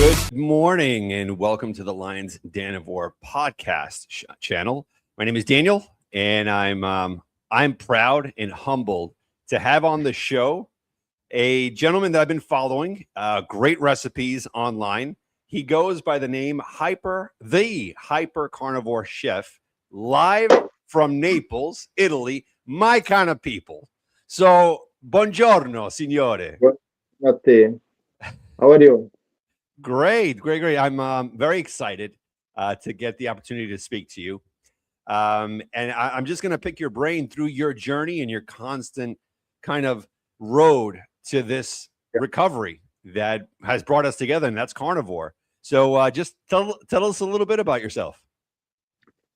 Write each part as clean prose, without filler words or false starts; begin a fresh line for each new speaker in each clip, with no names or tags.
Good morning and welcome to the Lions Carnivore podcast channel. My name is Daniel, and I'm proud and humbled to have on the show a gentleman that I've been following. Great recipes online. He goes by the name the Hyper Carnivore Chef, live from Naples, Italy. My kind of people. So, buongiorno, signore.
Matteo, how are you?
Great. I'm very excited to get the opportunity to speak to you. And I'm just going to pick your brain through your journey and your constant kind of road to this recovery that has brought us together, and that's carnivore. So just tell us a little bit about yourself.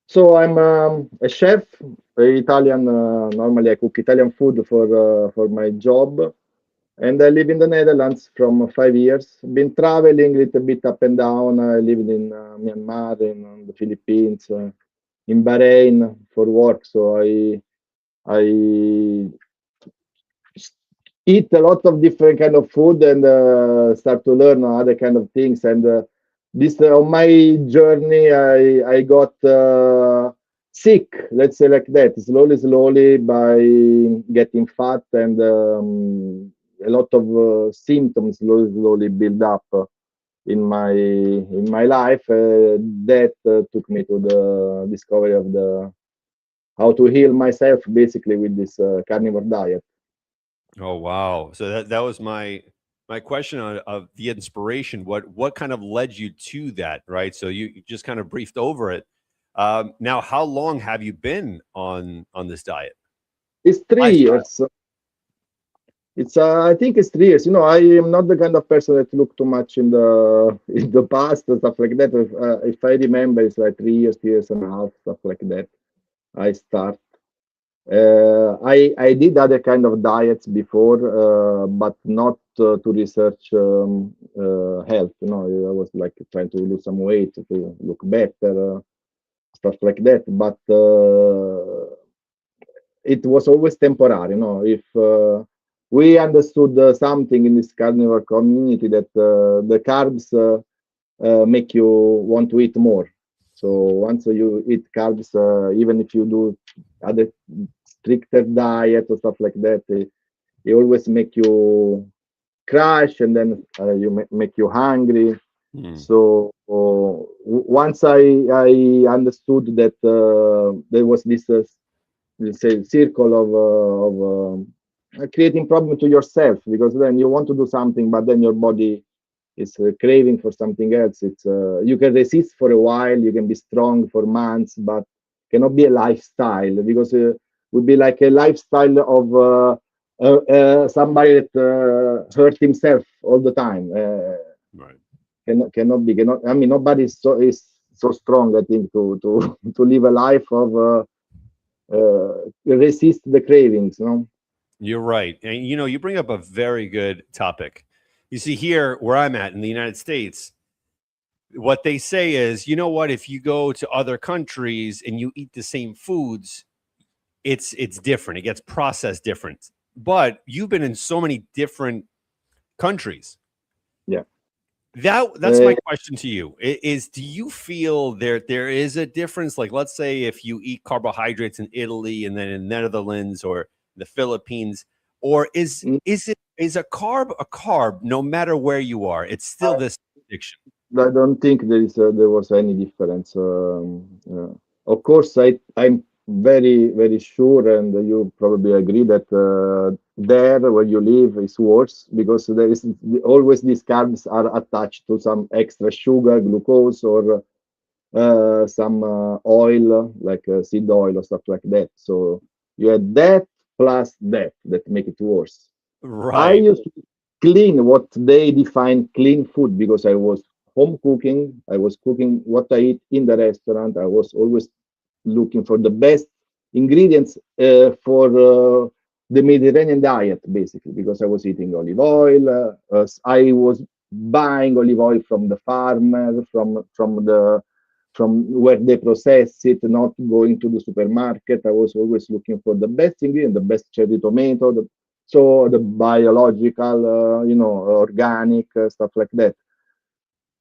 So I'm a chef, Italian. Normally, I cook Italian food for my job, and I live in the Netherlands from 5 years. Been traveling a little bit up and down. I lived in Myanmar, in the Philippines, in Bahrain for work. So I eat a lot of different kind of food and start to learn other kind of things. And this on my journey, I got sick, let's say like that, slowly by getting fat, and a lot of symptoms slowly build up in my life. That took me to the discovery of the how to heal myself basically with this carnivore diet.
Oh wow! So that was my question of the inspiration. What kind of led you to that? Right. So you just kind of briefed over it. Now, how long have you been on this diet?
It's three
Lifestyle.
years. It's I think it's 3 years. I am not the kind of person that look too much in the in the past and stuff like that. If I remember, it's like 3 years and a half, stuff like that. I start. I did other kind of diets before, but not to research health. I was like trying to lose some weight to look better, stuff like that. But it was always temporary. If we understood something in this carnivore community, that the carbs make you want to eat more. So once you eat carbs, even if you do other stricter diet or stuff like that, it always make you crash, and then make you hungry.
Hmm.
So once I understood that there was this let's say circle of creating problem to yourself, because then you want to do something, but then your body is craving for something else. It's you can resist for a while, you can be strong for months, but cannot be a lifestyle, because would be like a lifestyle of somebody that hurt himself all the time.
Right.
Cannot. I mean, nobody is so strong, I think, to to live a life of resist the cravings.
You're right. And you bring up a very good topic. You see, here where I'm at in the United States, what they say is, you know what, if you go to other countries and you eat the same foods, it's different. It gets processed different. But you've been in so many different countries.
Yeah.
That's my question to you. Is do you feel there is a difference? Like, let's say if you eat carbohydrates in Italy and then in Netherlands or the Philippines, or is
Mm,
a carb no matter where you are? It's still this addiction.
I don't think there was any difference. Of course, I'm very sure, and you probably agree that there where you live is worse, because there is always these carbs are attached to some extra sugar, glucose, or some oil like seed oil or stuff like that. So you had that plus that make it worse. I
Right.
used to clean what they define clean food, because I was home cooking. I was cooking what I eat in the restaurant. I was always looking for the best ingredients for the Mediterranean diet, basically, because I was eating olive oil. I was buying olive oil from the farmer, from where they process it, not going to the supermarket. I was always looking for the best ingredient, the best cherry tomato, so the biological, organic stuff like that.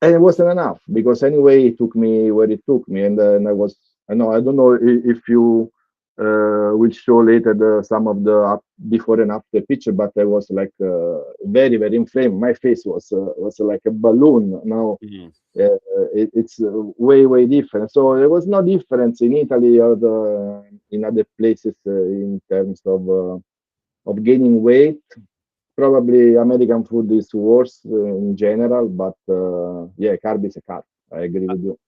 and it wasn't enough because anyway it took me where it took me, and I was I don't know if you will show later some of the before and after picture, but I was like very very inflamed. My face was like a balloon. Now
Mhm.
it's way way different. So there was no difference in Italy or in other places in terms of gaining weight. Probably American food is worse in general, but yeah, carb is a carb. I agree with you.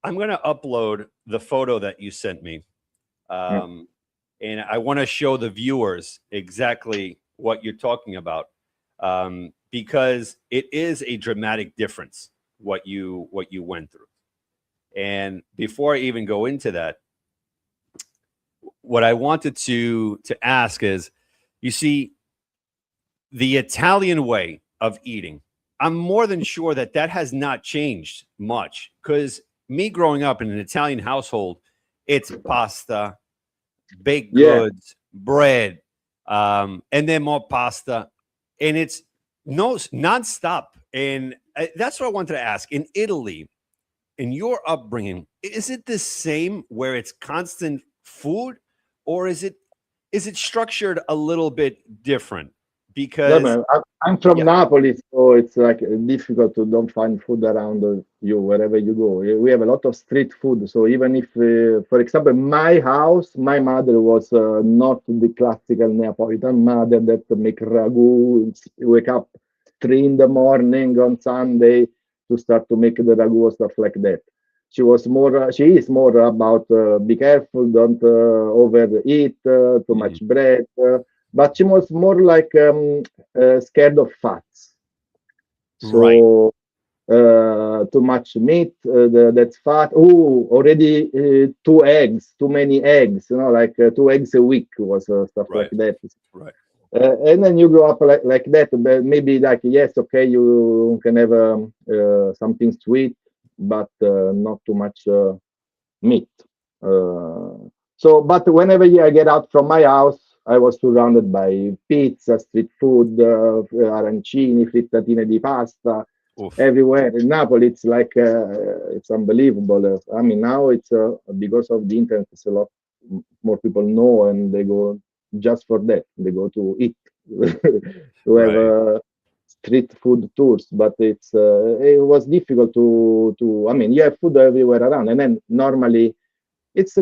I'm going to upload the photo that you sent me.
Yeah.
Um, and I want to show the viewers exactly what you're talking about, because it is a dramatic difference what you went through. And before I even go into that, what I wanted to ask is, you see, the Italian way of eating. I'm more than sure that that has not changed much because me growing up in an Italian household, it's pasta, baked
Yeah,
goods, bread, and then more pasta, and it's no nonstop. And that's what I wanted to ask. In Italy, in your upbringing, is it the same where it's constant food, or is it structured a little bit different?
no,
Because
man, I'm from
yeah,
Napoli, so it's like difficult to don't find food around you wherever you go. We have a lot of street food, so even if, for example, my house, my mother was not the classical Neapolitan mother that make ragu, wake up 3 in the morning on Sunday to start to make the ragu or stuff like that. She is more about be careful, don't overeat too much
mhm,
bread. But she was more like scared of fats.
right,
So too much meat, that's fat. Oh, already 2 eggs, too many eggs. Like 2 eggs a week was stuff like
right,
that.
right.
And then you grow up like that. But maybe like yes, okay, you can have something sweet, but not too much meat. Uh, so, but whenever I get out from my house, I was surrounded by pizza, street food, arancini, frittatine di pasta,
Oof,
everywhere. In Napoli, it's like it's unbelievable. I mean, now it's because of the internet, it's a lot more people know, and they go just for that. They go to eat, to have
right.
street food tours. But it was difficult to. I mean, you have food everywhere around, and then normally it's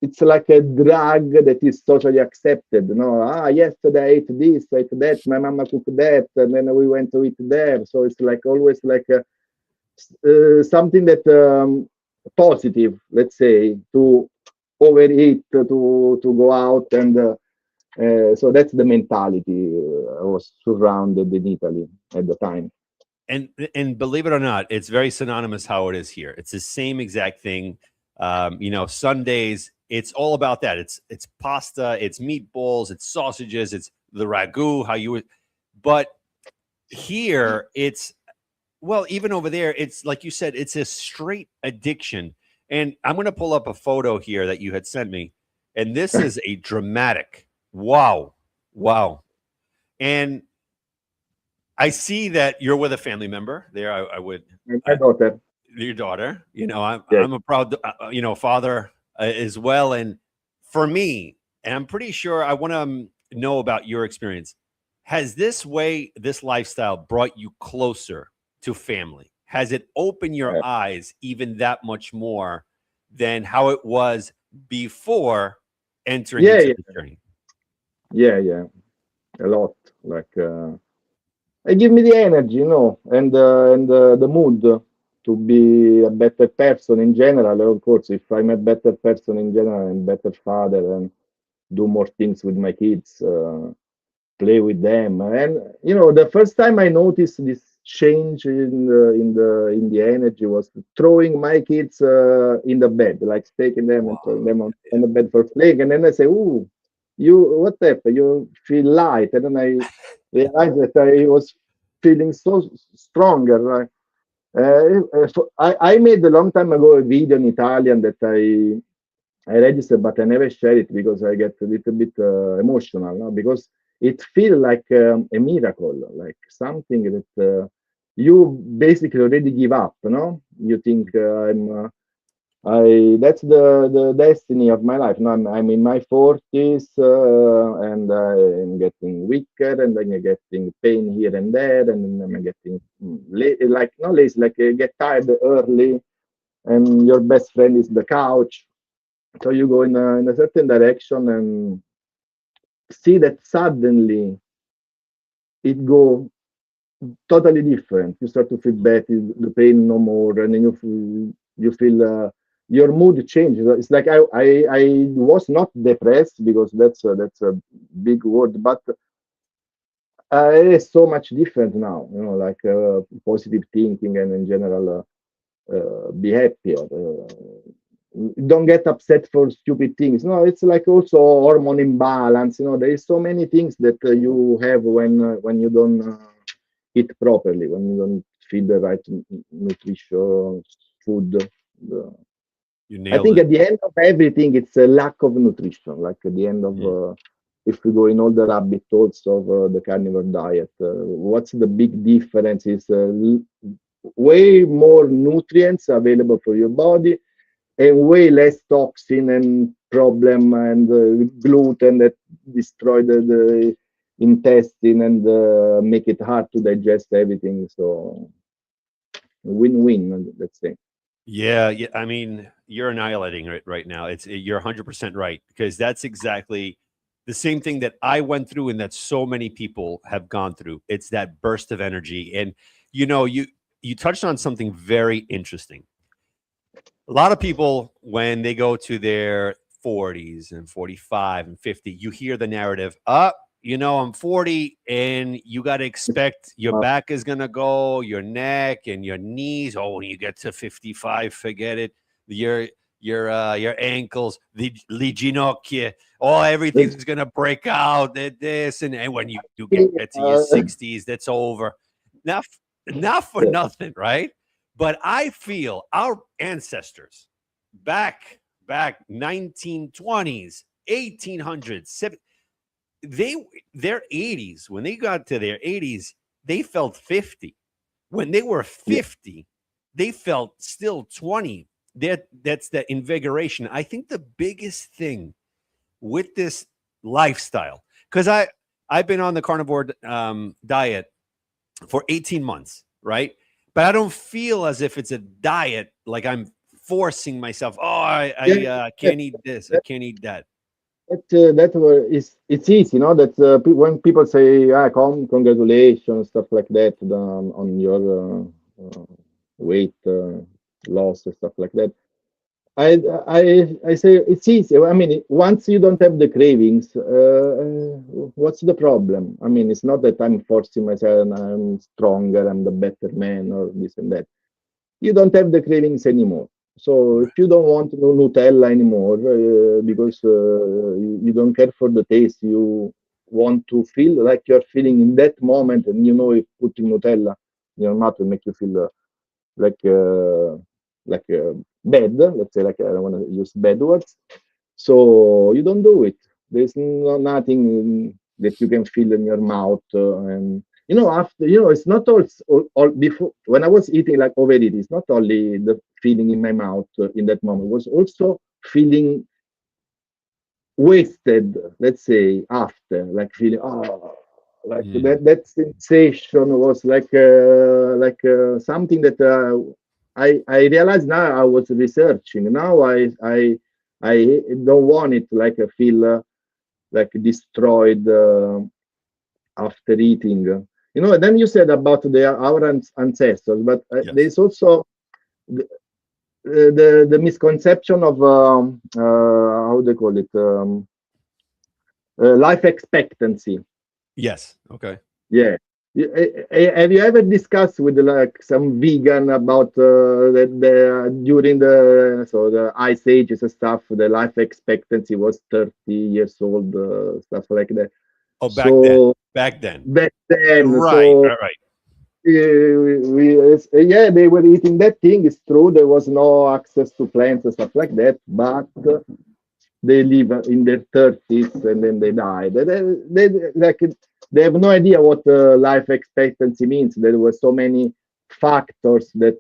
it's like a drug that is socially accepted. No, yesterday I ate this, I ate that, my mama cooked that, and then we went to eat there. So it's like always like something that positive, let's say, to overeat, to go out, and so that's the mentality I was surrounded in Italy at the time.
And believe it or not, it's very synonymous how it is here. It's the same exact thing. Sundays, it's all about that. It's pasta, it's meatballs, it's sausages, it's the ragu. How you would, but here it's well, even over there, it's like you said, it's a straight addiction. And I'm going to pull up a photo here that you had sent me, and this is a dramatic. Wow, wow. And I see that you're with a family member there. I would,
And my
I,
daughter,
your daughter.
yeah,
I'm a proud father as well. And for me, and I'm pretty sure I want to know about your experience. Has this lifestyle brought you closer to family? Has it opened your
yeah,
eyes even that much more than how it was before entering
yeah,
into
yeah,
this journey?
yeah, a lot. Like. It give me the energy, and the mood to be a better person in general. Of course, if I'm a better person in general and better father and do more things with my kids, play with them, and the first time I noticed this change in the energy was throwing my kids in the bed, like taking them and
Wow.
throwing them on the bed for playing, and then I say, "Ooh, you what happened? You feel light," and then I realized that I was feeling so stronger. Right? I made a long time ago a video in Italian that I registered, but I never share it because I get a little bit emotional, no? Because it feels like a miracle, like something that you basically already give up, no? You think I that's the destiny of my life. Now I'm in my 40s, and I'm getting weaker, and then I'm getting pain here and there, and then I'm getting like not lazy, like get tired early, and your best friend is the couch. So you go in a certain direction and see that suddenly it go totally different. You start to feel better, the pain no more, and then you feel your mood changes. It's like I was not depressed because that's a big word, but it is so much different now. Like positive thinking and in general be happier. Don't get upset for stupid things. No, it's like also hormone imbalance. There is so many things that you have when you don't eat properly, when you don't feed the right nutrition food. Uh,
You
I
nailed
think
it.
at the end of everything, it's a lack of nutrition. Like at the end of,
Mm.
if we go in all the rabbit holes of the carnivore diet, what's the big difference is way more nutrients available for your body and way less toxin and problem and gluten that destroy the intestine and make it hard to digest everything. So win-win, let's say.
Yeah, yeah. I mean, you're annihilating it right now. You're 100% right because that's exactly the same thing that I went through and that so many people have gone through. It's that burst of energy, and you touched on something very interesting. A lot of people, when they go to their 40s and 45 and 50, you hear the narrative, I'm 40 and you got to expect your
Uh,
back is going to go, your neck and your knees. Oh, when you get to 55, forget it. Your your ankles, the ginocchia, oh,
let's
everything's going to break out. This and when you get
see,
to your 60s, that's over. Not, not for
yeah,
nothing, right? But I feel our ancestors back 1920s, 1800s, they their 80s, when they got to their 80s, they felt 50. When they were
yeah,
50, they felt still 20. That's the invigoration. I think the biggest thing with this lifestyle, because I've been on the carnivore diet for 18 months, right? But I don't feel as if it's a diet, like I'm forcing myself. Oh,
yeah,
I
yeah.
can't eat this, I can't eat that.
It's easy, that when people say, congratulations, stuff like that, on your weight loss and stuff like that. I say it's easy. I mean, once you don't have the cravings, what's the problem? I mean, it's not that I'm forcing myself and I'm stronger, I'm the better man, or this and that. You don't have the cravings anymore. So if
Right.
you don't want Nutella anymore because you don't care for the taste, you want to feel like you're feeling in that moment, and if putting Nutella in your mouth will make you feel like uh, like bad. Let's say, like, I don't want to use bad words. So you don't do it. There's nothing that you can feel in your mouth, and after it's not all before when I was eating like overeat. It's not only the feeling in my mouth in that moment. It was also feeling wasted. Let's say after, like feeling like
Mm.
that sensation was like something that I realized now I was researching. Now I don't want it like I feel like destroyed after eating. Then you said about our ancestors, but
Yes.
there's also the, the misconception of how they call it, life expectancy.
Yes. Okay.
Yeah. Have you ever discussed with like some vegan about during the ice ages and stuff, the life expectancy was 30 years old, stuff like that.
Oh, back then.
So
Back then.
back then,
Right.
so
Right. Right.
yeah, they were eating that thing. It's true, there was no access to plants and stuff like that, but they live in their 30s and then they die. Like they have no idea what life expectancy means. There were so many factors that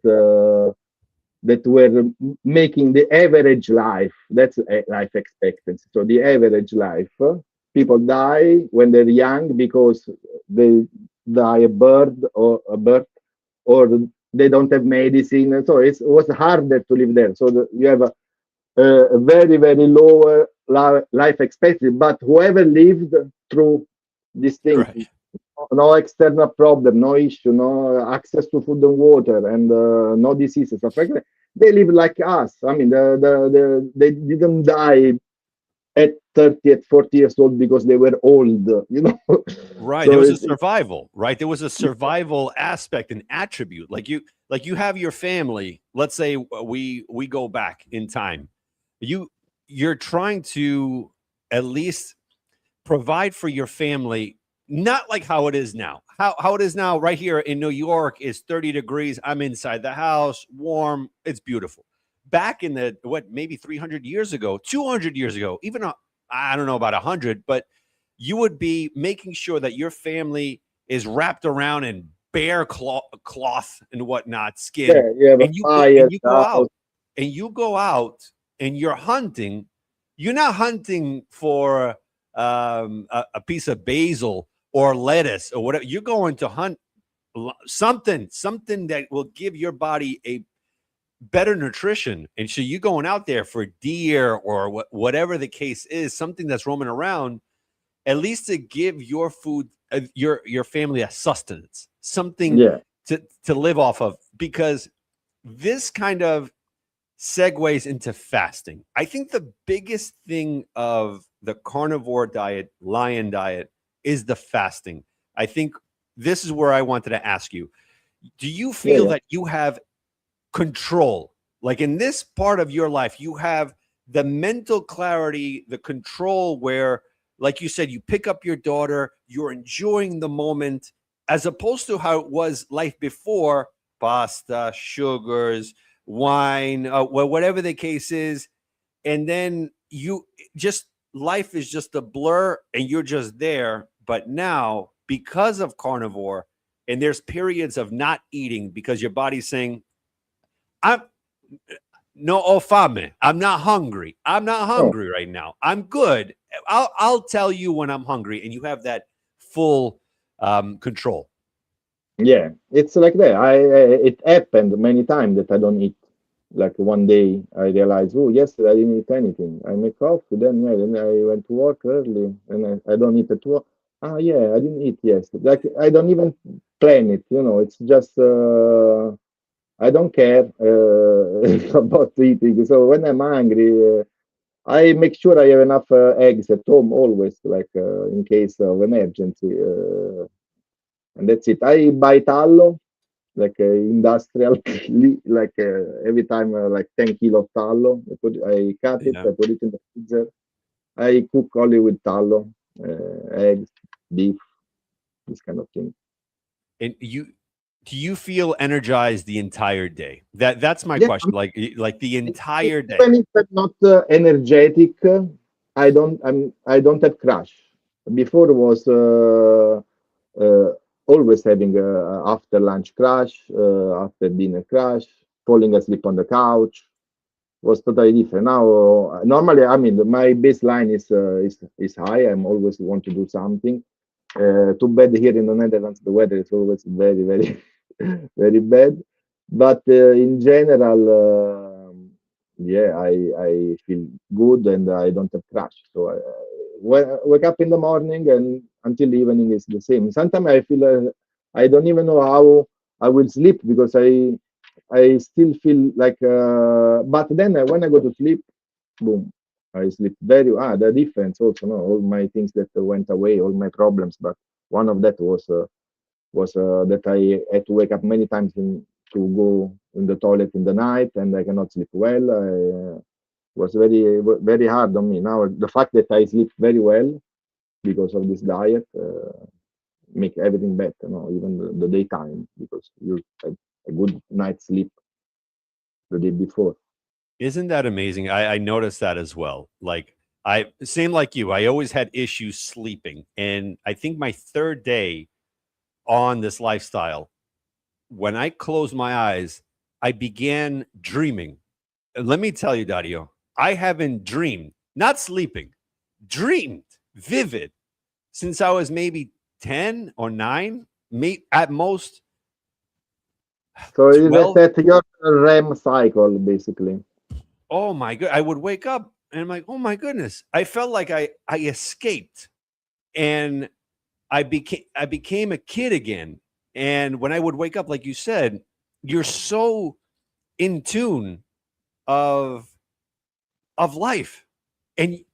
were making the average life. That's life expectancy. So the average life, people die when they're young because they die a birth, or they don't have medicine. So it was harder to live there. So you have a very, very lower life expectancy. But whoever lived through these things,
Right.
no external problem, no issue, no access to food and water, and no diseases, stuff like that. They live like us. I mean, they didn't die at 30, at 40 years old because they were old,
Right. There
So
was a survival, right? There was a survival aspect and attribute. Like you have your family. Let's say we go back in time. You you're trying to at least provide for your family, not like how it is now. How it is now right here in New York is 30 degrees. I'm inside the house, warm. It's beautiful. Back in the what maybe 300 years ago, 200 years ago, even I don't know about 100, but you would be making sure that your family is wrapped around in bear cloth and whatnot, skin,
yeah, you have a fire,
and you go
house.
out and you go out and you're hunting. You're not hunting for a piece of basil or lettuce or whatever. You're going to hunt something that will give your body a better nutrition. And so you're going out there for deer or whatever the case is, something that's roaming around, at least to give your food, your family a sustenance, something
Yeah,
to live off of. Because this kind of segues into fasting. I think the biggest thing of the carnivore diet, lion diet, is the fasting. I think this is where I wanted to ask you. Do you
yeah,
feel
yeah.
that you have control? Like in this part of your life, you have the mental clarity, the control where, like you said, you pick up your daughter, you're enjoying the moment, as opposed to how it was life before: pasta, sugars, wine, whatever the case is. And then you just, life is just a blur and you're just there. But now, because of carnivore, and there's periods of not eating because your body's saying, I'm no ho fame. I'm not hungry. I'm not
Oh,
hungry right now. I'm good. I'll tell you when I'm hungry, and you have that full control.
yeah. It's like that. It happened many times that I don't eat. Like one day I realized, oh, yesterday I didn't eat anything. I make coffee, then yeah, then I went to work early, and I don't eat at work. Ah, yeah, I didn't eat yesterday. Like I don't even plan it. It's just I don't care about eating. So when I'm hungry, I make sure I have enough eggs at home always, like in case of emergency, and that's it. I buy tallow, like industrial, like every time, like 10 kilo of tallow. I cut it,
Yeah.
I put it in the freezer. I cook only with tallow, eggs, beef, this kind of thing.
And do you feel energized the entire day? That's my
Yeah,
question. Like the entire day.
even if I'm not energetic, I don't have crash. Before was uh, always having after lunch crash, after dinner crash, falling asleep on the couch was totally different. Now, normally, I mean, my baseline is high. I'm always want to do something. Too bad here in the Netherlands, the weather is always very, very, very bad. But in general, yeah, I feel good and I don't have crash. So I wake up in the morning and until evening is the same. Sometimes I feel I don't even know how I will sleep because I still feel like. But then when I go to sleep, boom, I sleep very. The difference also, no, all my things that went away, all my problems. But one of that was that I had to wake up many times to go in the toilet in the night, and I cannot sleep well. Was very hard on me. Now the fact that I sleep very well because of this diet make everything better. No, even the daytime because you had a good night's sleep the day before.
Isn't that amazing? I noticed that as well. Like I same like you. I always had issues sleeping, and I think my third day on this lifestyle, when I closed my eyes, I began dreaming. And let me tell you, Dario, I haven't dreamed, not sleeping, dreamed vivid since I was maybe 10 or 9, at most
So you
12.
reset your REM cycle, basically.
Oh my god, I would wake up and I'm like, "Oh my goodness." I felt like I escaped and I became a kid again. And when I would wake up, like you said, you're so in tune of life. And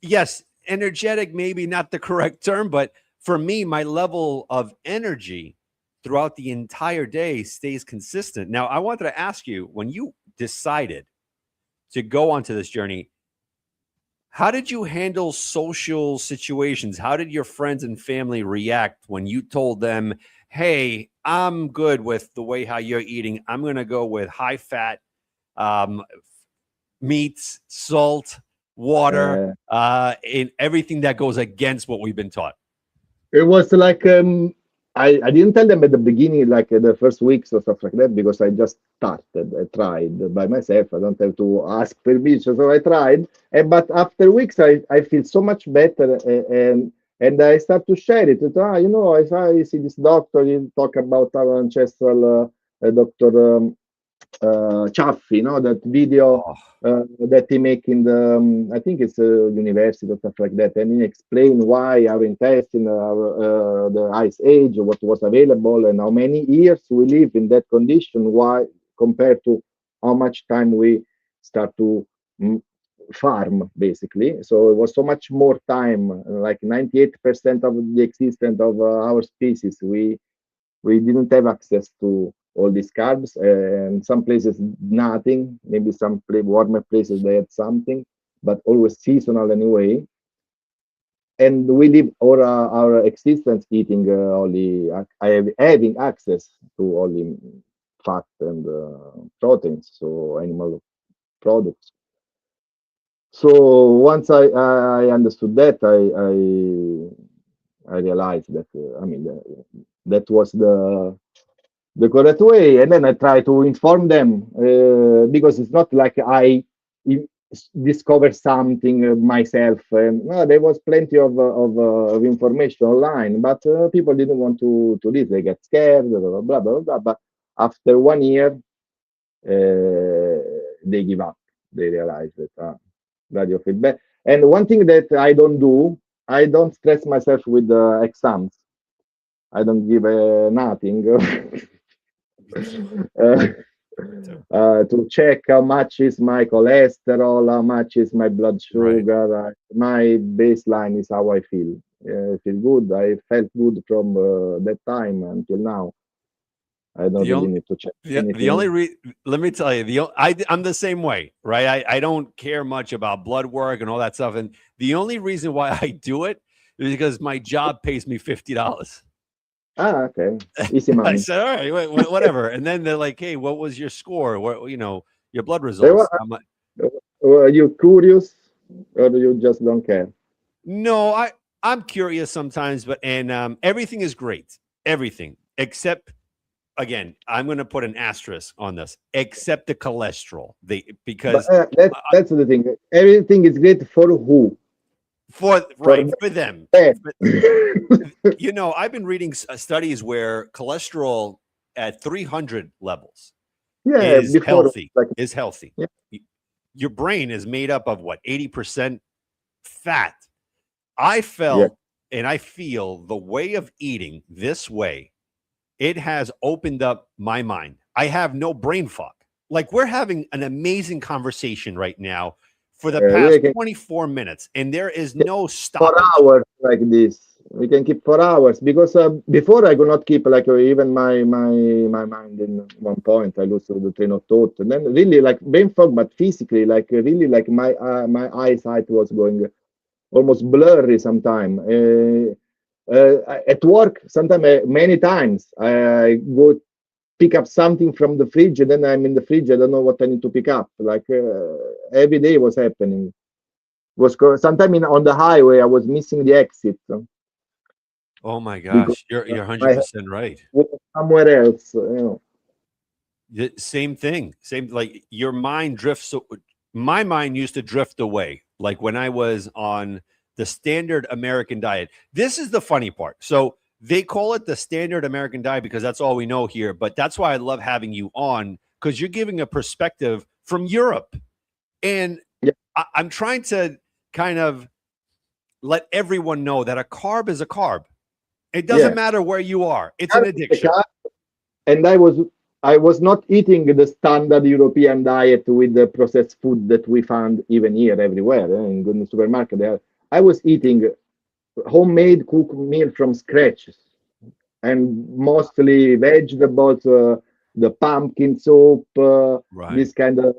yes, energetic, maybe not the correct term, but for me, my level of energy throughout the entire day stays consistent. Now, I wanted to ask you, when you decided to go onto this journey, how did you handle social situations? How did your friends and family react when you told them, "Hey, I'm good with the way how you're eating. I'm going to go with high fat um, meats, salt, water,
Uh,
in everything that goes against what we've been taught."
it was like I didn't tell them at the beginning, like the first weeks or stuff like that, because I just started. I tried by myself. I don't have to ask permission, so I tried. And but after weeks, I feel so much better, and I start to share it. You know, if I see this doctor, you talk about our ancestral doctor. Chaffee, that video
Oh,
that he make in the, I think it's a university or stuff like that, and he explain why our intestine, the ice age, what was available, and how many years we live in that condition. Why compared to how much time we start to mm, farm, basically. So it was so much more time, like 98% of the existence of our species. We didn't have access to all these carbs, and some places nothing. Maybe some warmer places they had something, but always seasonal anyway. And we live our existence eating only having access to only fat and proteins, so animal products. So once I understood that, I realized that that was the correct way, and then I try to inform them, because it's not like discover something myself. And no, there was plenty of information online, but people didn't want to read. They get scared, blah blah blah blah blah. But after 1 year, they give up. They realize that radio feedback. And one thing that I don't do, I don't stress myself with exams. I don't give nothing. uh,
so-
to check how much is my cholesterol, how much is my blood
right.
sugar. My baseline is how I feel. I feel good. I felt good from that time until now. I don't
The
really
only
need to check
the only
anything.
let me tell you, I'm the same way, right? I don't care much about blood work and all that stuff. And the only reason why I do it is because my job pays me $50.
Okay. Easy
I
money.
said, all right, whatever. And then they're like, hey, what was your score? What, your blood
Eh,
results?
wha-
I'm like,
Are you curious or you just don't care?
no, I'm curious sometimes, but and everything is great, everything except, again, I'm going to put an asterisk on this, except the cholesterol.
But
Because
that's the thing. Everything is great for who? For
for them,
them.
but I've been reading studies where cholesterol at 300 levels
Yeah,
is
before
healthy.
like
Is healthy.
yeah,
Your brain is made up of what, 80% fat. I
yeah.
felt and I feel the way of eating this way, it has opened up my mind. I have no brain fog. Like, we're having an amazing conversation right now for the
We
past
can
24 minutes, and there is
keep
no
for
stoppage.
hours like this. We can keep for hours because before I could not keep like even my mind in one point. I lose the train of thought, and then really like brain fog, but physically like really like my eyesight was going almost blurry sometime. At work, sometimes many times I go pick up something from the fridge, and then I'm in the fridge. I don't know what I need to pick up. Like every day was happening. Sometime on the highway, I was missing the exit
Oh my
because
gosh, you're
I had
100% right.
to go somewhere else.
Same thing. Same, like your mind drifts. My mind used to drift away. Like when I was on the standard American diet. This is the funny part. So they call it the standard American diet because that's all we know here. But that's why I love having you on, because you're giving a perspective from Europe. And
Yeah,
I'm trying to kind of let everyone know that a carb is a carb. It doesn't
yeah.
matter where you are. It's an
Carb is a
addiction.
carb, and I was not eating the standard European diet with the processed food that we find even here everywhere in the supermarket. I was eating homemade cooked meal from scratch, and mostly vegetables, the pumpkin soup,
Right.
this kind of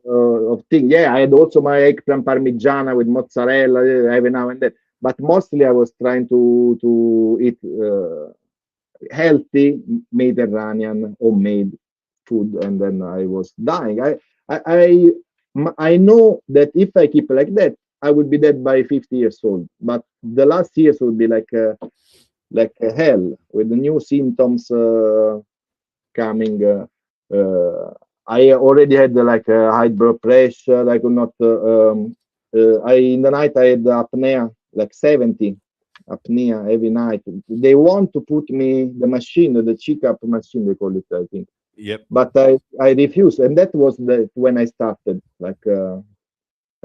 thing. Yeah, I had also my eggplant parmigiana with mozzarella every now and then, but mostly I was trying to eat healthy Mediterranean homemade food, and then I was dying. I know that if I keep like that, I would be dead by 50 years old. But the last years would be like hell with the new symptoms coming. I already had high blood pressure. I could not. I in the night I had apnea like 70 apnea every night. They want to put me the machine, the CPAP machine they call it, I think.
Yep.
But I refused, and that was when I started.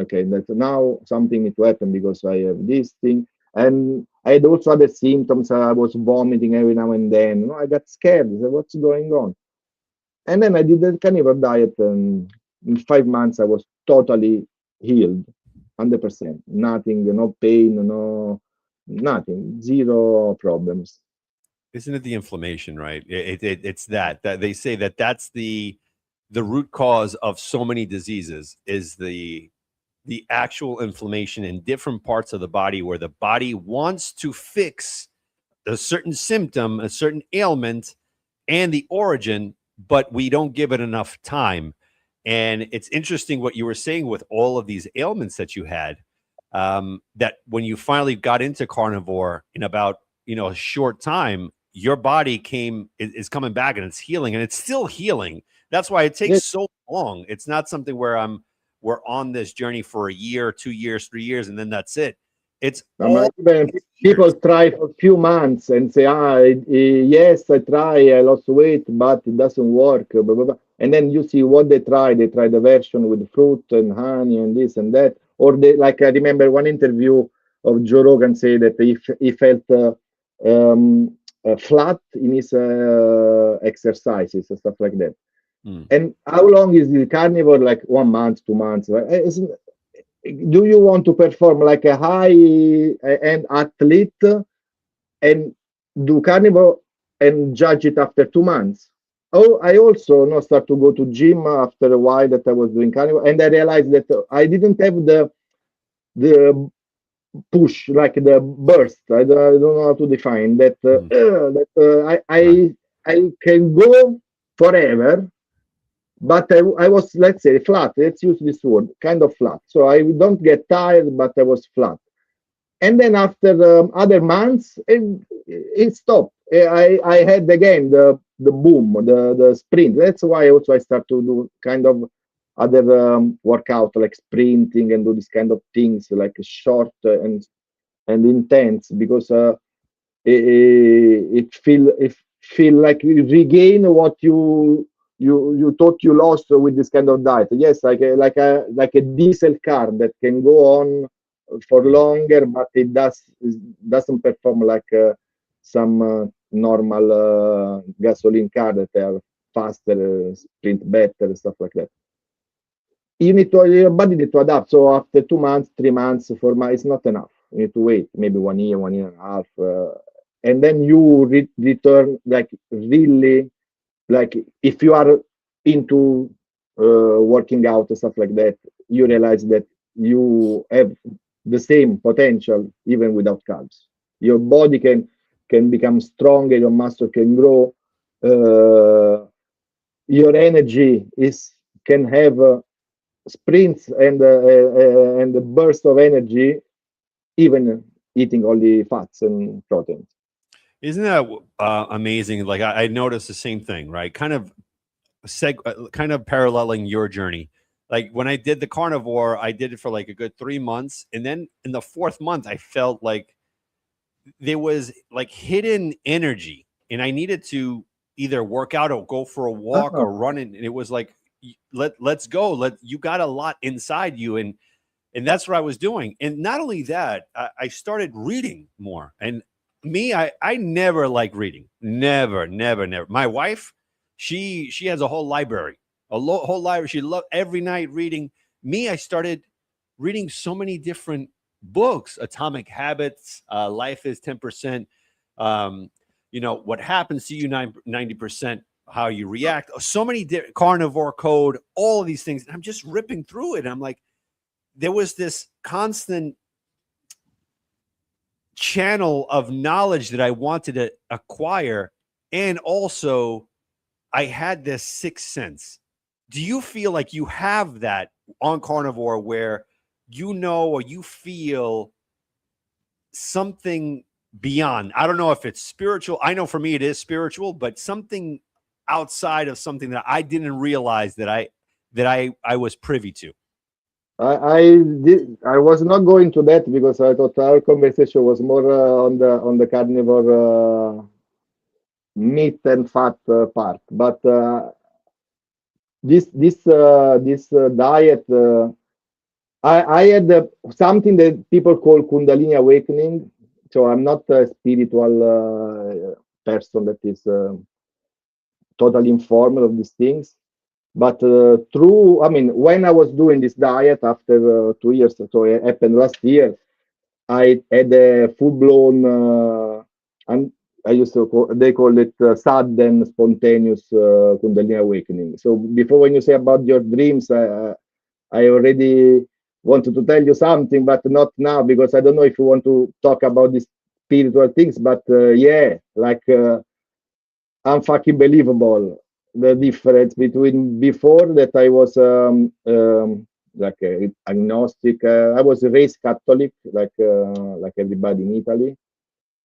Okay, that now something need to happen because I have this thing, and I had also other symptoms. I was vomiting every now and then. I got scared. I said, what's going on? And then I did the carnivore diet, and in 5 months I was totally healed, 100%. Nothing, no pain, no nothing, zero problems.
Isn't it the inflammation, right? It's that they say that that's the root cause of so many diseases is the actual inflammation in different parts of the body where the body wants to fix a certain symptom, a certain ailment, and the origin, but we don't give it enough time. And it's interesting what you were saying with all of these ailments that you had. That when you finally got into carnivore in about a short time, your body is coming back and it's healing and it's still healing. That's why it takes
Yes,
so long. It's not something where we're on this journey for a year, 2 years, 3 years, and then that's it. It's all
even
these
people
years.
try for a few months and say, yes, I try, I lost weight, but it doesn't work. Blah, blah, blah. And then you see what they try. They try the version with fruit and honey and this and that. Or they, like I remember one interview of Joe Rogan say that if he felt um, flat in his exercises and stuff like that.
Hmm.
And how long is the carnivore? Like 1 month, 2 months, right? Do you want to perform like a high end athlete and do carnivore and judge it after 2 months? Oh, I also start to go to gym after a while that I was doing carnivore, and I realized that I didn't have the push, like the burst. I don't know how to define that.
Hmm. Right.
I can go forever, but I was, let's say, flat. Let's use this word, kind of flat. So I don't get tired, but I was flat. And then after other months, it stopped. I had again the boom, the sprint. That's why also I start to do kind of other workout like sprinting and do this kind of things like short and intense because it feel like you regain what you thought you lost with this kind of diet. Yes, like a diesel car that can go on for
Hmm.
longer, but it doesn't perform like some normal gasoline car that are faster, sprint better, stuff like that. Your body need to adapt. So after 2 months, 3 months, 4 months, it's not enough. You need to wait maybe 1 year, 1 year and a half, and then you return like really, like if you are into working out and stuff like that, you realize that you have the same potential even without carbs. Your body can become stronger, your muscle can grow, uh, your energy is can have sprints and the burst of energy, even eating only fats and proteins.
Isn't that amazing? Like I noticed the same thing, right? Kind of kind of paralleling your journey. Like when I did the carnivore, I did it for like a good 3 months, and then in the fourth month, I felt like there was like hidden energy, and I needed to either work out or go for a walk
Ah,
or run. And it was like, let's go. You got a lot inside you, and that's what I was doing. And not only that, I started reading more. And me, I never liked reading. Never, never, never. My wife, she has a whole library, whole library. She loved every night reading. Me, I started reading so many different books: Atomic Habits, Life is 10%. Um, what happens to you 90%, how you react. So many carnivore code, all of these things. And I'm just ripping through it. And I'm like, there was this constant channel of knowledge that I wanted to acquire. And also, I had this sixth sense. Do you feel like you have that on carnivore where or you feel something beyond? I don't know if it's spiritual. I know for me it is spiritual, but something outside of something that I didn't realize that I was privy to.
I was not going to that because I thought our conversation was more on the carnivore meat and fat part. But this diet, I had something that people call Kundalini awakening. So I'm not a spiritual person that is totally informed of these things. But through, I mean, when I was doing this diet after 2 years, so it happened last year, I had a full-blown, and I used to call, they call it sudden, spontaneous Kundalini awakening. So before, when you say about your dreams, I already wanted to tell you something, but not now because I don't know if you want to talk about these spiritual things. But yeah, like unfucking believable the difference between before that I was like agnostic. I was raised Catholic, like everybody in Italy.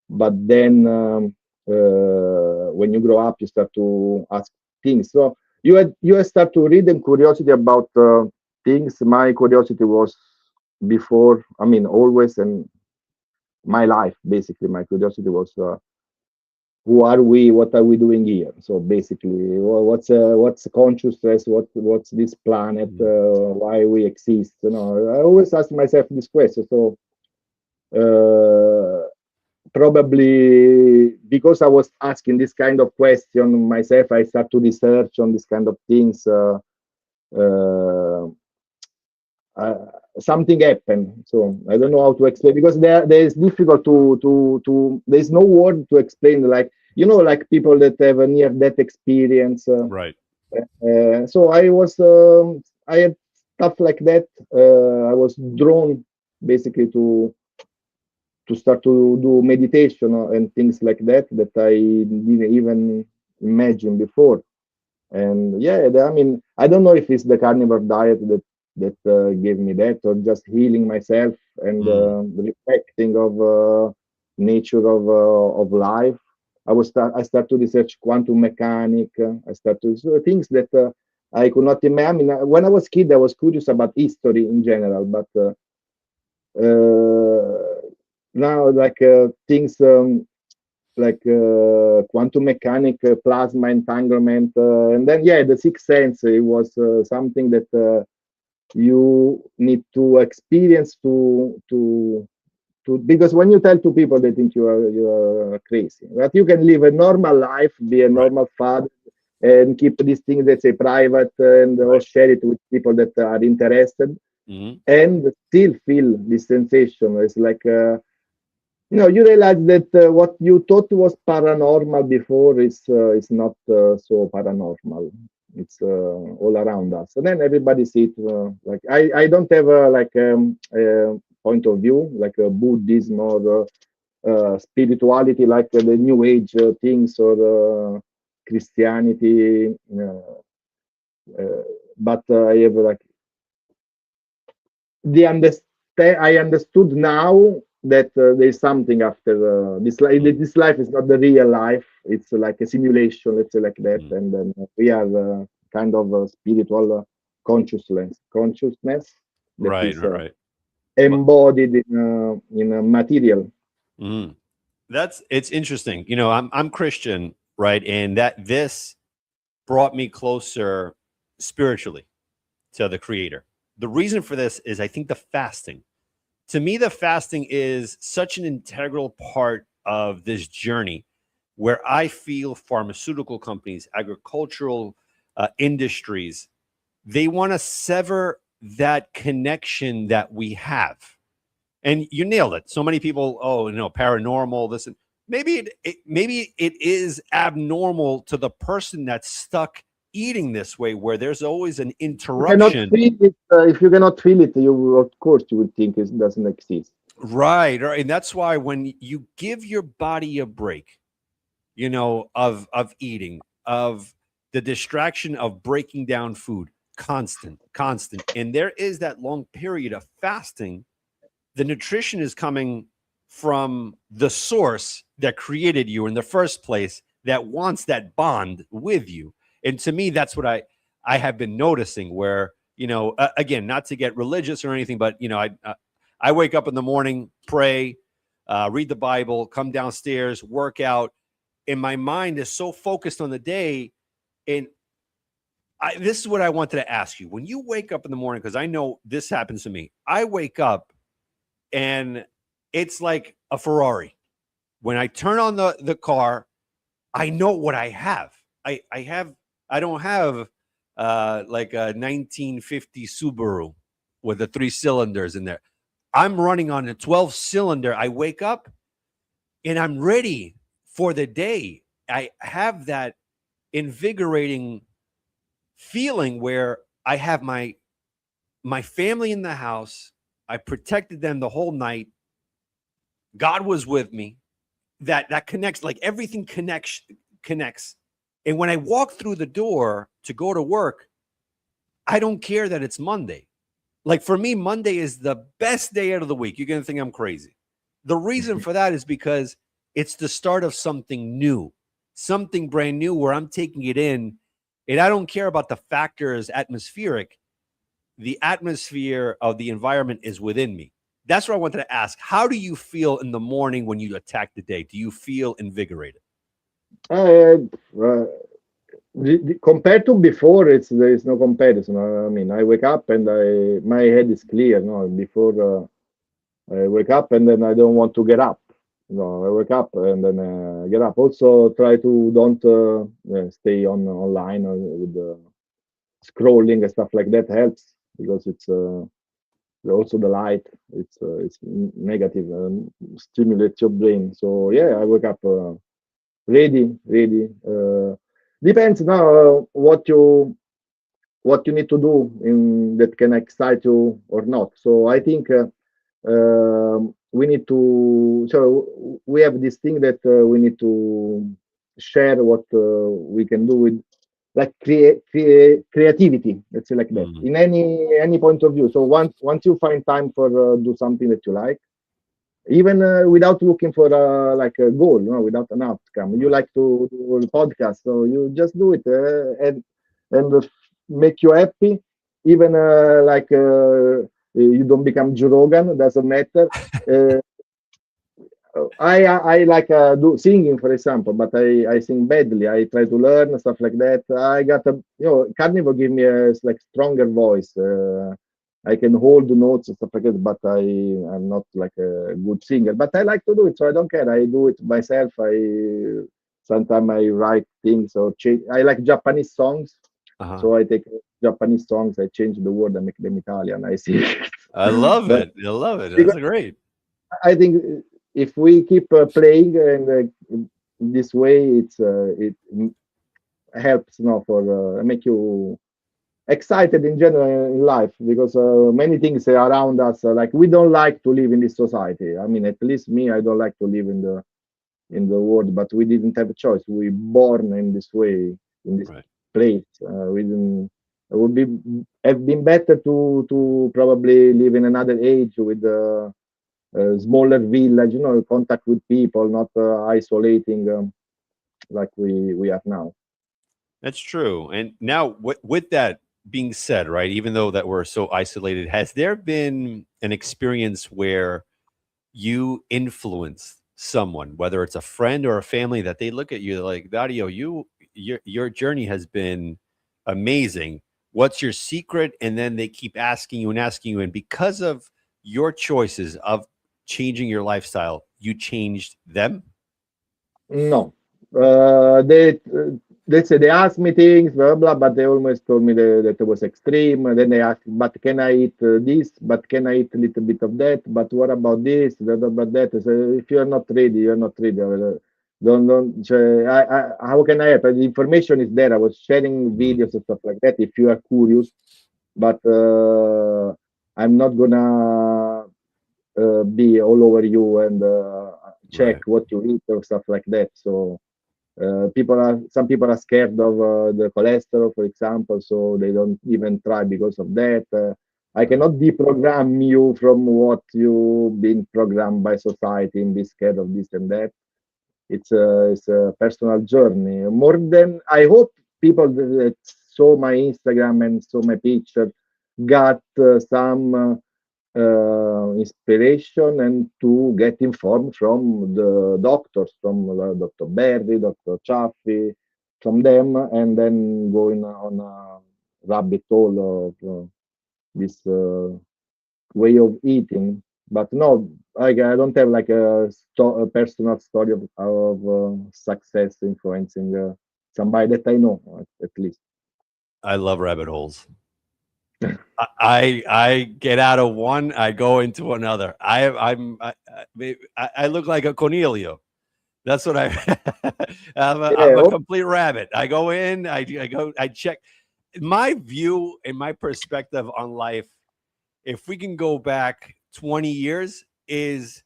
But then when you grow up, you start to ask things. So you start to read and curiosity about things. My curiosity was before, I mean, always, and my life basically. My curiosity was who are we? What are we doing here? So basically, what's consciousness? What's this planet? Why we exist? I always ask myself this question. So probably because I was asking this kind of question myself, I start to research on this kind of things. Uh, uh, Something happened. So I don't know how to explain because there is difficult to there's no word to explain. Like like people that have a near death experience.
Right.
So I had stuff like that. I was drawn basically to start to do meditation and things like that I didn't even imagine before. And yeah, I mean, I don't know if it's the carnivore diet that gave me that, or just healing myself and reflecting of nature of life. I start to research quantum mechanic. I start to so things that I could not imagine. I mean, when I was kid, I was curious about history in general, but now like things like quantum mechanic, plasma entanglement, and then yeah, the sixth sense. It was something that you need to experience to because when you tell to people, they think you are crazy. But you can live a normal life, be a
Right.
normal father, and keep these things that say private, and or
Right.
share it with people that are interested,
Hmm.
and still feel this sensation. It's like you realize that what you thought was paranormal before is not so paranormal. It's all around us, and then everybody sees it. Like I don't have a point of view like Buddhism or spirituality, like the New Age things or Christianity. But I have like the understand. I understood now that there's something after this life. This life is not the real life. It's like a simulation, let's say like that. And then we are. kind of spiritual consciousness that
Right,
is
right, right. Well,
embodied in a material.
mhm. That's it's interesting. I'm Christian, right? And that this brought me closer spiritually to the creator. The reason for this is I think the fasting. To me, the fasting is such an integral part of this journey where I feel pharmaceutical companies, agricultural industries, they want to sever that connection that we have. And you nailed it. So many people, oh, paranormal, this and maybe it is abnormal to the person that's stuck eating this way, where there's always an
You cannot
interruption.
feel it. If you cannot feel it, you of course you would think it doesn't exist.
Right, right. And that's why when you give your body a break, of eating, of the distraction of breaking down food, constant. And there is that long period of fasting. The nutrition is coming from the source that created you in the first place, that wants that bond with you. And to me, that's what I have been noticing, where, again, not to get religious or anything, but I wake up in the morning, pray, read the Bible, come downstairs, work out, and my mind is so focused on the day. And this is what I wanted to ask you: when you wake up in the morning, because I know this happens to me, I wake up and it's like a Ferrari. When I turn on the car, I know what I have. I don't have like a 1950 Subaru with the 3 cylinders in there. I'm running on a 12 cylinder. I wake up and I'm ready for the day. I have that invigorating feeling where I have my family in the house. I protected them the whole night. God was with me. That connects, like everything connects. And when I walk through the door to go to work, I don't care that it's Monday. Like for me, Monday is the best day out of the week. You're going to think I'm crazy. The reason for that is because it's the start of something new, something brand new where I'm taking it in. And I don't care about the factors atmospheric. The atmosphere of the environment is within me. That's what I wanted to ask. How do you feel in the morning when you attack the day? Do you feel invigorated?
Uh, uh, Compared to before, there is no comparison. I mean, I wake up and my head is clear. No, before I wake up and then I don't want to get up. No, I wake up and then get up. Also, try to don't stay on online with scrolling and stuff like that helps because it's also the light. It's negative and stimulates your brain. So yeah, I wake up ready. Depends now what you need to do in that can excite you or not. So I think we need to. So we have this thing that we need to share what we can do with like creativity. Let's say like that
Mm,
in any point of view. So once you find time for do something that you like, even without looking for like a goal, without an outcome. You
right.
like to do a podcast, so you just do it and make you happy. Even like you don't become Joe Rogan, doesn't matter. Uh, I like do singing, for example, but I sing badly. I try to learn stuff like that. I got a Carnivore give me a like stronger voice. I can hold the notes and stuff like that, but I'm not like a good singer. But I like to do it, so I don't care. I do it myself. I sometimes I write things or change. I like Japanese songs,
Uh-huh.
so I take Japanese songs. I change the word and make them Italian. I see.
I love
But
it. I love it.
because
That's great.
I think if we keep playing and this way, it helps for make you excited in general in life because many things around us like we don't like to live in this society. I mean, at least me, I don't like to live in the world, but we didn't have a choice. We born in this way in this
Right.
place. We didn't. It would be have been better to probably live in another age with smaller village, contact with people, not isolating like we are now.
That's true. And now, with that being said, right, even though that we're so isolated, has there been an experience where you influence someone, whether it's a friend or a family, that they look at you like, Dario, your journey has been amazing. What's your secret? And then they keep asking you and asking you, and because of your choices of changing your lifestyle, you changed them.
No, they say they asked me things, blah blah, but they always told me that it was extreme. And then they asked, but can I eat this? But can I eat a little bit of that? But what about this? What about that? So if you are not ready, you are not ready. Don't. How can I help? The information is there. I was sharing
Mm,
videos and stuff like that. If you are curious, but I'm not gonna be all over you and check
right.
what you eat or stuff like that. So some people are scared of the cholesterol, for example, so they don't even try because of that. I
Right.
cannot deprogram you from what you've been programmed by society and be scared of this and that. It's a personal journey. More than I hope people that saw my Instagram and saw my picture got some inspiration and to get informed from the doctors, from Dr. Berry, Dr. Chaffee, from them, and then going on a rabbit hole of this way of eating. But no, I don't have like a personal story of success influencing somebody that I know, at least.
I love rabbit holes. I get out of one, I go into another. I look like a Cornelio. That's what I. I'm
Yeah,
a
oh,
complete rabbit. I go in. I check. My view and my perspective on life, if we can go back 20 years, is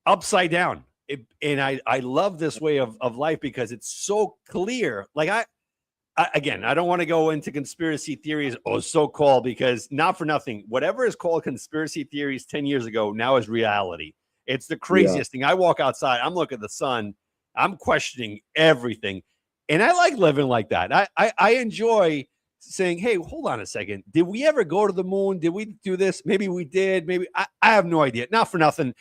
upside down. And I love this way of life because it's so clear. Like again, I don't want to go into conspiracy theories or so called, because not for nothing, whatever is called conspiracy theories 10 years ago now is reality. It's the
yeah.
craziest thing. I walk outside, I'm looking at the sun, I'm questioning everything. And I like living like that. I enjoy saying, hey, hold on a second. Did we ever go to the moon? Did we do this? Maybe we did. Maybe I have no idea. Not for nothing.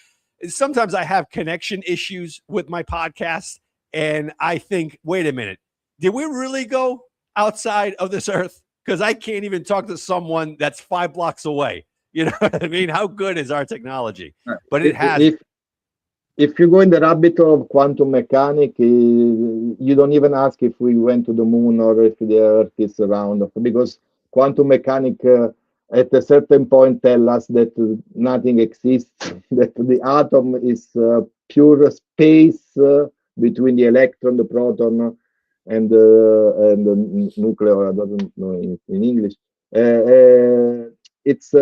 Sometimes I have connection issues with my podcast. And I think, wait a minute, did we really go outside of this earth? Because I can't even talk to someone that's 5 blocks away. You know what I mean? How good is our technology? But it has.
If if you go in the rabbit hole of quantum mechanics, you don't even ask if we went to the moon or if the Earth is round, because quantum mechanics at a certain point tell us that nothing exists, that the atom is pure space between the electron, the proton, and the nuclear. I don't know in English. It's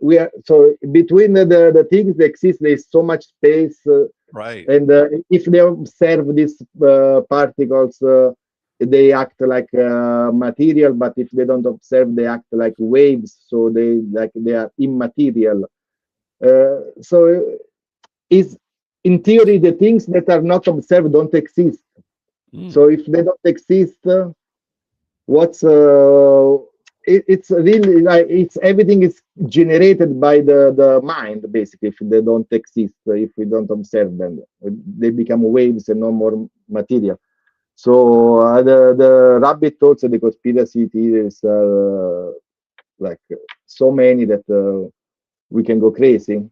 we are so between the things that exist. There is so much space,
Right.
and if they observe these particles, they act like material. But if they don't observe, they act like waves. So they are immaterial. So is in theory the things that are not observed don't exist.
Mm,
So if they don't exist, what's it's really like it's everything is generated by the mind basically. If they don't exist, if we don't observe them, they become waves and no more material. So the rabbit holes and the conspiracy theories are like so many that we can go crazy.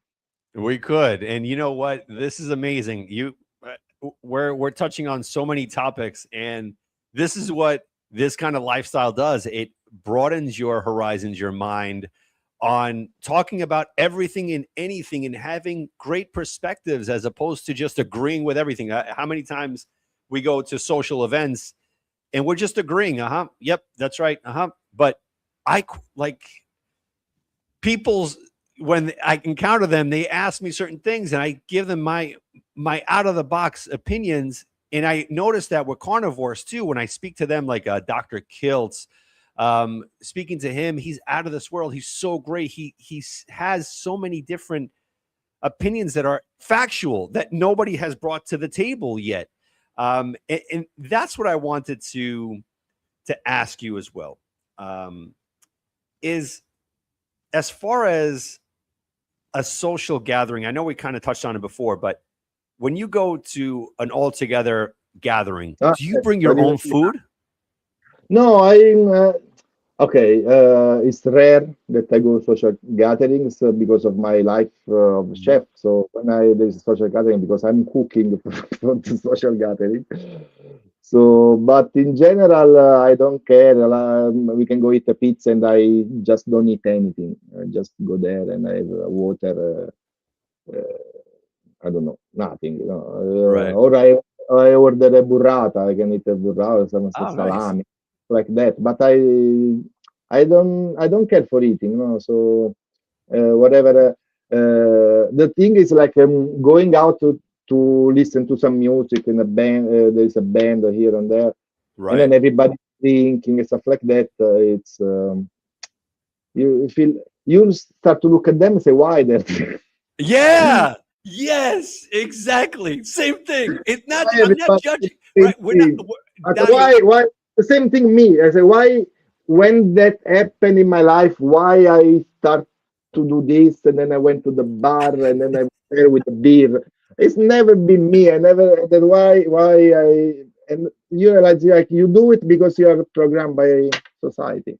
we could. And you know what? This is amazing. We're touching on so many topics, and this is what this kind of lifestyle does. It broadens your horizons, your mind, on talking about everything and anything and having great perspectives as opposed to just agreeing with everything. How many times we go to social events and we're just agreeing, uh-huh, yep, that's right, uh-huh. But like people's, when I encounter them, they ask me certain things and I give them my out of the box opinions. And I notice that with carnivores too, when I speak to them, like Dr. Kiltz, speaking to him, he's out of this world. He's so great. He has so many different opinions that are factual that nobody has brought to the table yet. And that's what I wanted to to ask you as well is, as far as a social gathering, I know we kind of touched on it before, but when you go to an all-together gathering, do you bring your own food?
No, okay. It's rare that I go social gatherings because of my life of
Mhm.
chef. So when there's a social gathering, because I'm cooking for the social gathering. So, but in general, I don't care. We can go eat a pizza, and I just don't eat anything. I just go there and I have water. I don't know, nothing.
Right.
Or I order a burrata. I can eat a burrata, some
Oh, nice.
salami, like that. But I don't care for eating. So whatever. The thing is like going out to listen to some music in a band. There's a band here and there, and
Right.
then everybody drinking and stuff like that. It's you feel you start to look at them and say, why that?
Yeah. Yes, exactly. Same thing. It's not.
Why
I'm not
everybody
judging.
same
Right. We're not.
thing? I said,
Daniel.
why the same thing me? I said, why when that happened in my life, why I start to do this and then I went to the bar and then I was there with the beer. It's never been me. I never then why I and you realize like you do it because you are programmed by society.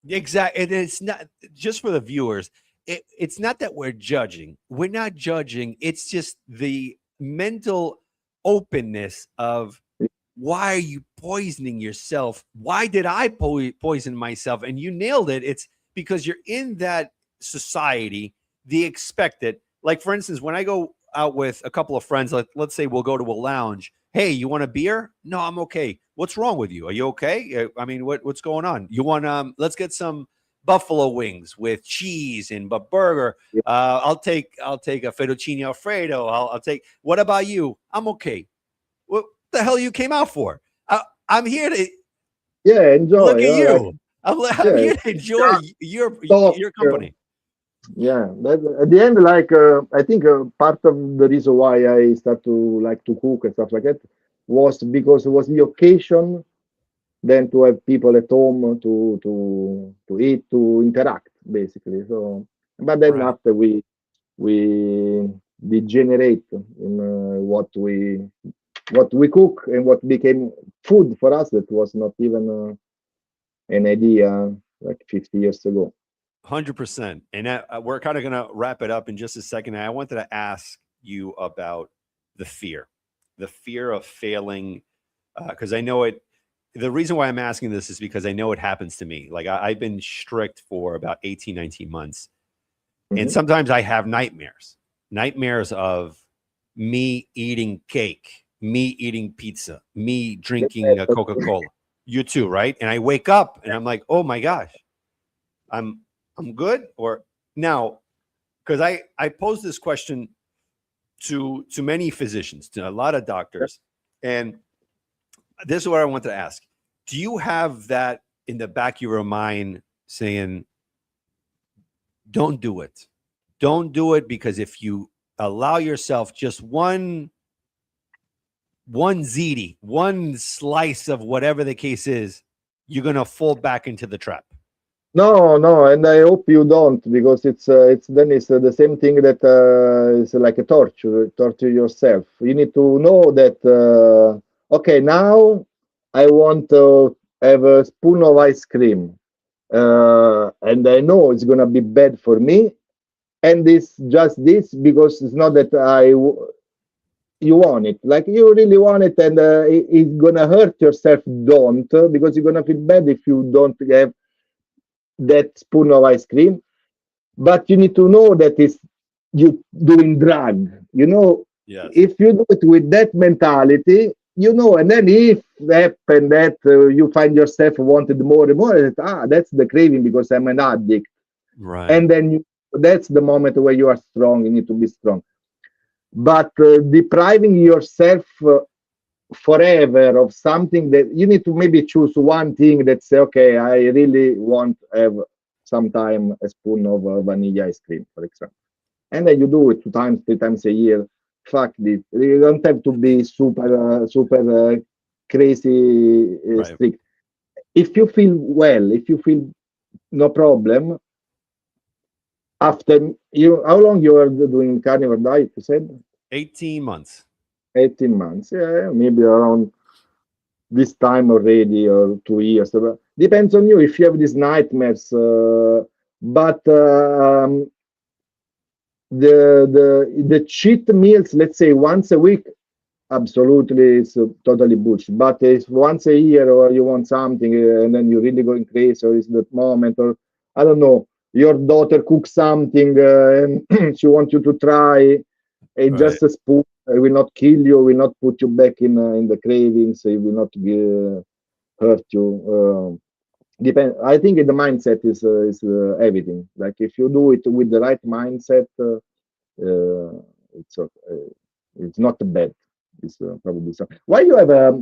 Exactly. And it's not just for the viewers. It's not that we're judging. We're not judging. It's just the mental openness of, why are you poisoning yourself? Why did I poison myself? And you nailed it. It's because you're in that society, the expected. Like, for instance, when I go out with a couple of friends, let's say we'll go to a lounge. Hey, you want a beer? No, I'm okay. What's wrong with you? Are you okay? I mean, what's going on? You want let's get some buffalo wings with cheese and burger.
Yeah,
I'll take a fettuccine alfredo. I'll take. What about you? I'm okay. What the hell you came out for? I'm here to
yeah, enjoy.
look at
Like
you. I'm
yeah,
here to enjoy
talk.
your company.
Yeah, at the end, like I think part of the reason why I start to like to cook and stuff like that was because it was the occasion then to have people at home to eat, to interact, basically. So, but then
Right.
after we degenerate in what we cook and what became food for us that was not even an idea like 50 years ago.
100%. And we're kind of going to wrap it up in just a second. I wanted to ask you about the fear of failing, because I know it. The reason why I'm asking this is because I know it happens to me. Like, I've been strict for about 18, 19 months. And
Mhm.
sometimes I have nightmares of me eating cake, me eating pizza, me drinking a Coca-Cola. You too, right? And I wake up and I'm like, oh my gosh, I'm I'm good. Or now, because I pose this question to many physicians, to a lot of doctors, and this is what I want to ask: do you have that in the back of your mind saying, "Don't do it, don't do it," because if you allow yourself just one ziti, one slice of whatever the case is, you're gonna fall back into the trap.
No, no, and I hope you don't because it's the same thing that is like a torture yourself. You need to know that okay, now I want to have a spoon of ice cream, and I know it's gonna be bad for me, and it's just this because it's not that you want it, like you really want it, and it's gonna hurt yourself. Don't because you're gonna feel bad if you don't have that spoon of ice cream, but you need to know that it's you doing drug.
Yes.
If you do it with that mentality, and then if happen that you find yourself wanted more and more, that's the craving because I'm an addict,
Right.
and then that's the moment where you are strong. You need to be strong, but depriving yourself forever of something that you need to maybe choose one thing that say, okay, I really want to have sometime a spoon of vanilla ice cream, for example. And then you do it 2 times, 3 times a year. Fuck this. You don't have to be super crazy
Right.
strict. if you feel well, if you feel no problem, after you, how long you are doing carnivore diet? You said
18 months.
18 months. Yeah, maybe around this time already, or 2 years. Depends on you if you have these nightmares. But the cheat meals, let's say once a week, absolutely, it's totally bullshit. But if once a year, or you want something, and then you really going crazy, or it's the moment, or I don't know, your daughter cooks something, and she wants you to try. It's
Right.
just a spoon. It will not kill you. Will not put you back in the cravings. It will not hurt you. Depend. I think the mindset is everything. Like if you do it with the right mindset, it's it's not bad. It's probably so. Why you have a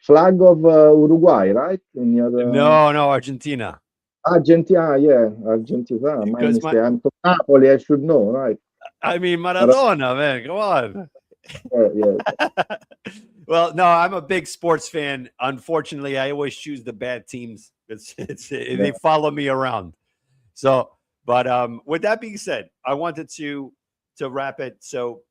flag of Uruguay, right? In your
No, no, Argentina.
Argentina, yeah, Argentina. My
Because my,
mistake. I'm from Napoli. I should know, right?
I mean,
But,
Maradona, man, come on.
yeah.
Well, no, I'm a big sports fan. Unfortunately, I always choose the bad teams. They
Yeah.
follow me around. So, but with that being said, I wanted to wrap it. So,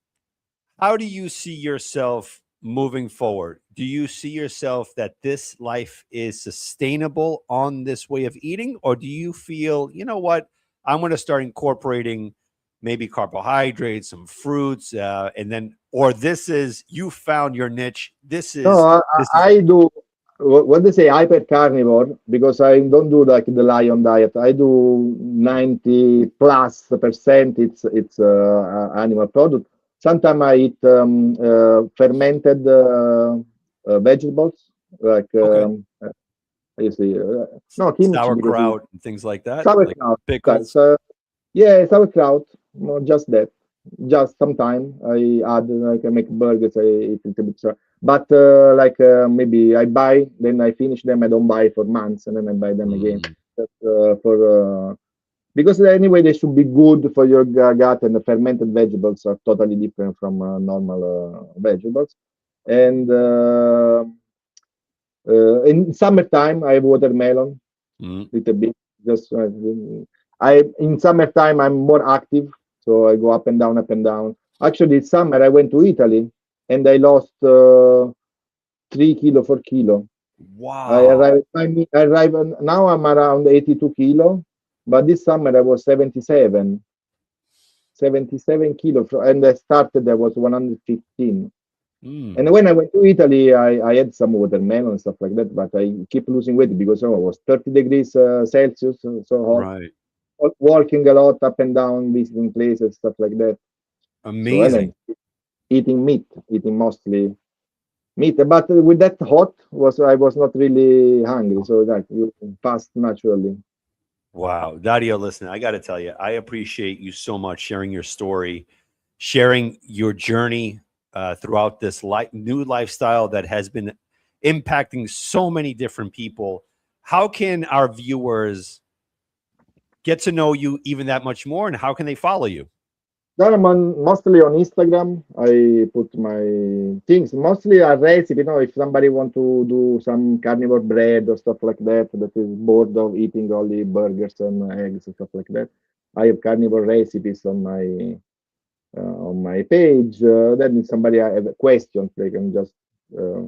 how do you see yourself moving forward? Do you see yourself that this life is sustainable on this way of eating, or do you feel, you know what, I'm going to start incorporating maybe carbohydrates, some fruits, and then, or this is you found your niche.
No,
This is
I do what they say hyper carnivore because I don't do like the lion diet. I do 90 plus percent. It's animal product. Sometimes I eat fermented vegetables like
okay.
you see, no kimchi because it's
Sauerkraut and things like that, like
sauerkraut. Okay,
pickles.
so yeah, sauerkraut. No, just that. Just sometime I add like I make burgers. I eat a little bit, but like maybe I buy, then I finish them. I don't buy for months, and then I buy them again.
Mm,
Just, because anyway they should be good for your gut, and the fermented vegetables are totally different from normal vegetables. And in summertime, I have watermelon
mm.
little bit. Just I in summertime I'm more active, so I go up and down, up and down. Actually, this summer I went to Italy and I lost 3 kilo, 4 kilo. I
Wow.
arrived. I arrived. Now I'm around 82 kilo, but this summer I was 77 kilo, and I started. I was 115. And
Mm,
when I went to Italy, I had some watermelon and stuff like that, but I keep losing weight because it was 30 degrees Celsius, so hot.
right.
Walking a lot up and down, visiting places, stuff like that. So and
Amazing.
then eating meat, eating mostly meat. But with that hot was I was not really hungry, so that you fast naturally.
Wow. Dario, listen, I got to tell you, I appreciate you so much sharing your story, sharing your journey throughout this new lifestyle that has been impacting so many different people. How can our viewers get to know you even that much more, and how can they follow you?
Then I'm mostly on Instagram. I put my things mostly a recipe. If somebody want to do some carnivore bread or stuff like that, that is bored of eating only burgers and eggs and stuff like that, I have carnivore recipes on my page. Then if somebody have questions, they can just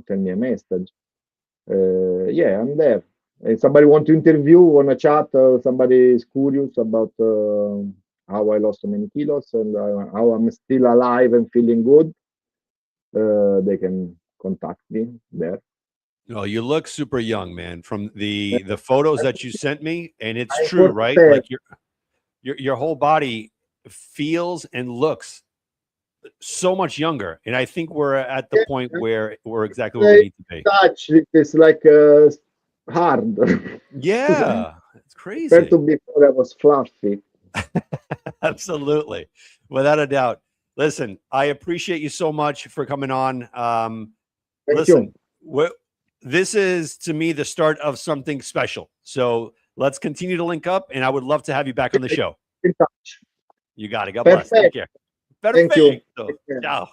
send me a message. Yeah, I'm there. If somebody want to interview on a chat, somebody is curious about how I lost so many kilos and how I'm still alive and feeling good, they can contact me there.
Oh, you look super young, man, from the photos that you sent me, and it's
I'm
true, right?
47.
Like your whole body feels and looks so much younger. And I think we're at the
Yeah,
point where we're exactly where we
I
need to be.
touch it is like hard.
Yeah, it's
Compared to
crazy.
before, I was fluffy.
Absolutely. Without a doubt. Listen, I appreciate you so much for coming on.
Thank
Listen,
you.
this is to me the start of something special. So let's continue to link up, and I would love to have you back on the show.
In touch.
You got it. God bless. Take
Perfect.
care.
Thank you.
Perfecto.
Take care.
Ciao.